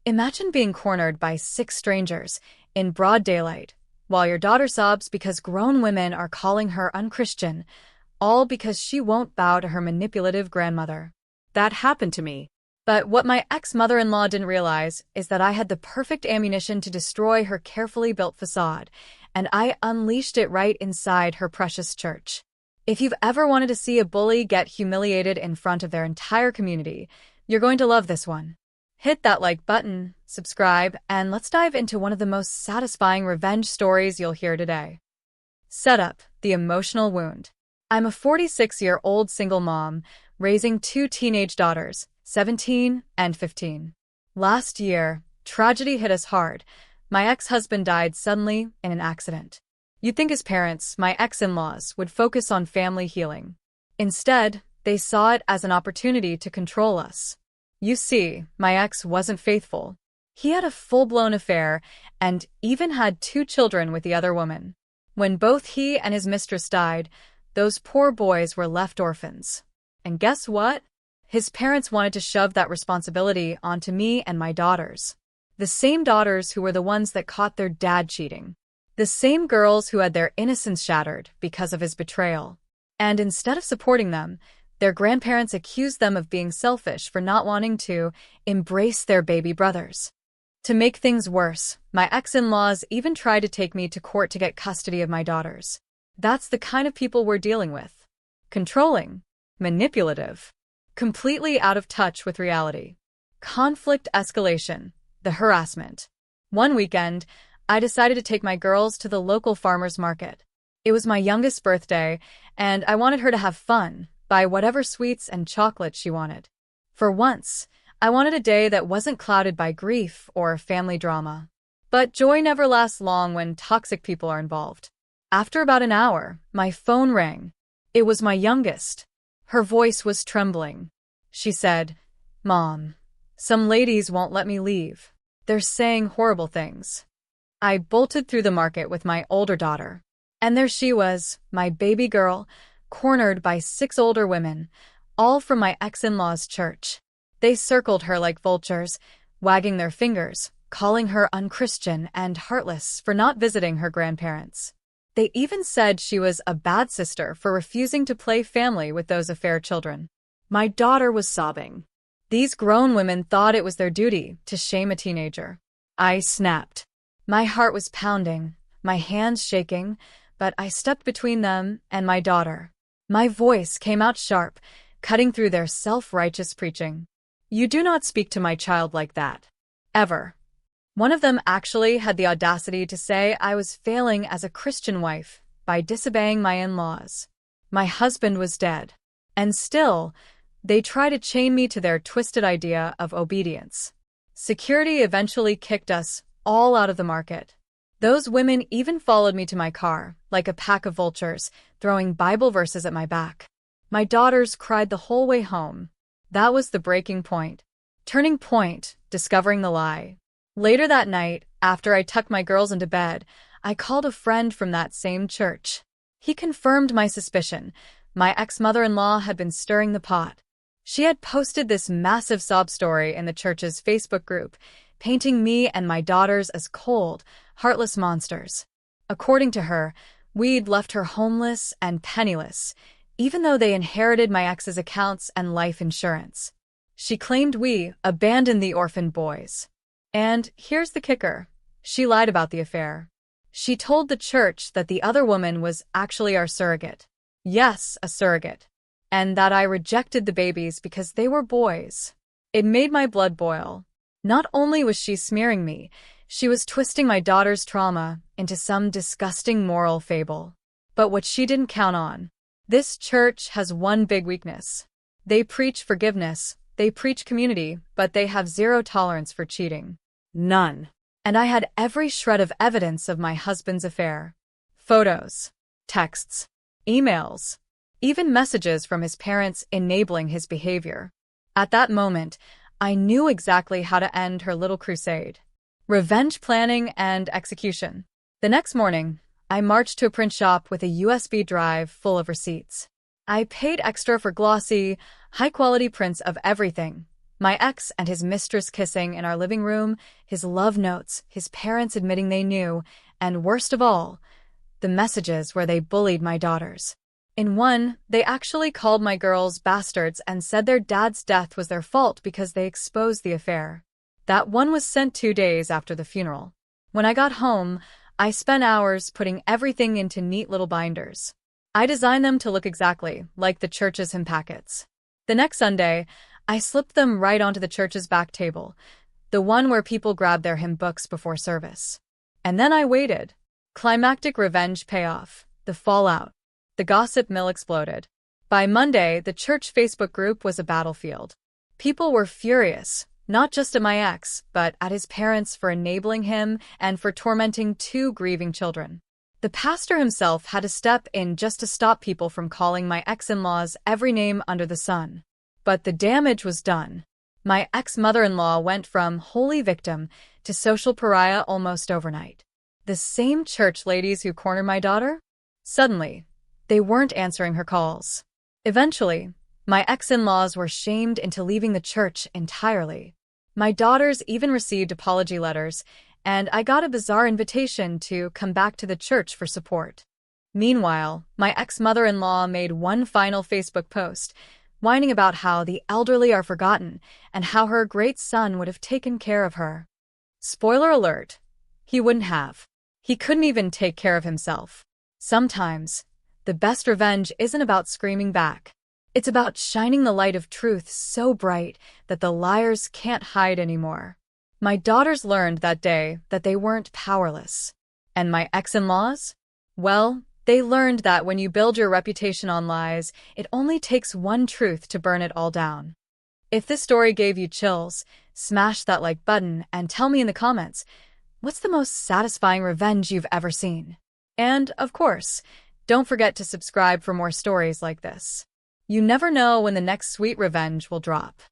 Imagine being cornered by six strangers in broad daylight, while your daughter sobs because grown women are calling her unchristian, all because she won't bow to her manipulative grandmother. That happened to me. But what my ex-mother-in-law didn't realize is that I had the perfect ammunition to destroy her carefully built facade, and I unleashed it right inside her precious church. If you've ever wanted to see a bully get humiliated in front of their entire community, you're going to love this one. Hit that like button, subscribe, and let's dive into one of the most satisfying revenge stories you'll hear today. Setup: the emotional wound. I'm a 46-year-old single mom, raising two teenage daughters, 17 and 15. Last year, tragedy hit us hard. My ex-husband died suddenly in an accident. You'd think his parents, my ex-in-laws, would focus on family healing. Instead, they saw it as an opportunity to control us. You see, my ex wasn't faithful. He had a full-blown affair and even had two children with the other woman. When both he and his mistress died, those poor boys were left orphans. And guess what? His parents wanted to shove that responsibility onto me and my daughters. The same daughters who were the ones that caught their dad cheating. The same girls who had their innocence shattered because of his betrayal. And instead of supporting them, their grandparents accused them of being selfish for not wanting to embrace their baby brothers. To make things worse, my ex-in-laws even tried to take me to court to get custody of my daughters. That's the kind of people we're dealing with. Controlling, manipulative, completely out of touch with reality. Conflict escalation, the harassment. One weekend, I decided to take my girls to the local farmer's market. It was my youngest birthday, and I wanted her to have fun, buy whatever sweets and chocolates she wanted. For once, I wanted a day that wasn't clouded by grief or family drama. But joy never lasts long when toxic people are involved. After about an hour, my phone rang. It was my youngest. Her voice was trembling. She said, "Mom, some ladies won't let me leave. They're saying horrible things." I bolted through the market with my older daughter. And there she was, my baby girl, cornered by six older women, all from my ex-in-law's church. They circled her like vultures, wagging their fingers, calling her unchristian and heartless for not visiting her grandparents. They even said she was a bad sister for refusing to play family with those affair children. My daughter was sobbing. These grown women thought it was their duty to shame a teenager. I snapped. My heart was pounding, my hands shaking, but I stepped between them and my daughter. My voice came out sharp, cutting through their self-righteous preaching. "You do not speak to my child like that. Ever." One of them actually had the audacity to say I was failing as a Christian wife by disobeying my in-laws. My husband was dead. And still, they try to chain me to their twisted idea of obedience. Security eventually kicked us all out of the market. Those women even followed me to my car, like a pack of vultures, throwing Bible verses at my back. My daughters cried the whole way home. That was the breaking point. Turning point, discovering the lie. Later that night, after I tucked my girls into bed, I called a friend from that same church. He confirmed my suspicion. My ex-mother-in-law had been stirring the pot. She had posted this massive sob story in the church's Facebook group, painting me and my daughters as cold, heartless monsters. According to her, we'd left her homeless and penniless, even though they inherited my ex's accounts and life insurance. She claimed we abandoned the orphaned boys. And here's the kicker. She lied about the affair. She told the church that the other woman was actually our surrogate. Yes, a surrogate. And that I rejected the babies because they were boys. It made my blood boil. Not only was she smearing me, she was twisting my daughter's trauma into some disgusting moral fable. But what she didn't count on. This church has one big weakness. They preach forgiveness, they preach community, but they have zero tolerance for cheating. None. And I had every shred of evidence of my husband's affair. Photos, texts, emails, even messages from his parents enabling his behavior. At that moment, I knew exactly how to end her little crusade. Revenge planning and execution. The next morning, I marched to a print shop with a USB drive full of receipts. I paid extra for glossy, high-quality prints of everything, My ex and his mistress kissing in our living room, his love notes, his parents admitting they knew, and worst of all, the messages where they bullied my daughters. In one, they actually called my girls bastards and said their dad's death was their fault because they exposed the affair. That one was sent 2 days after the funeral. When I got home, I spent hours putting everything into neat little binders. I designed them to look exactly like the church's hymn packets. The next Sunday, I slipped them right onto the church's back table, the one where people grab their hymn books before service. And then I waited. Climactic revenge payoff, the fallout. The gossip mill exploded. By Monday, the church Facebook group was a battlefield. People were furious, not just at my ex, but at his parents for enabling him and for tormenting 2 grieving children. The pastor himself had to step in just to stop people from calling my ex-in-laws every name under the sun. But the damage was done. My ex-mother-in-law went from holy victim to social pariah almost overnight. The same church ladies who cornered my daughter? Suddenly, they weren't answering her calls. Eventually, my ex-in-laws were shamed into leaving the church entirely. My daughters even received apology letters, and I got a bizarre invitation to come back to the church for support. Meanwhile, my ex-mother-in-law made one final Facebook post, whining about how the elderly are forgotten and how her great son would have taken care of her. Spoiler alert, he wouldn't have. He couldn't even take care of himself. Sometimes, the best revenge isn't about screaming back. It's about shining the light of truth so bright that the liars can't hide anymore. My daughters learned that day that they weren't powerless. And my ex-in-laws? Well, they learned that when you build your reputation on lies, it only takes one truth to burn it all down. If this story gave you chills, smash that like button and tell me in the comments, what's the most satisfying revenge you've ever seen? And, of course, don't forget to subscribe for more stories like this. You never know when the next sweet revenge will drop.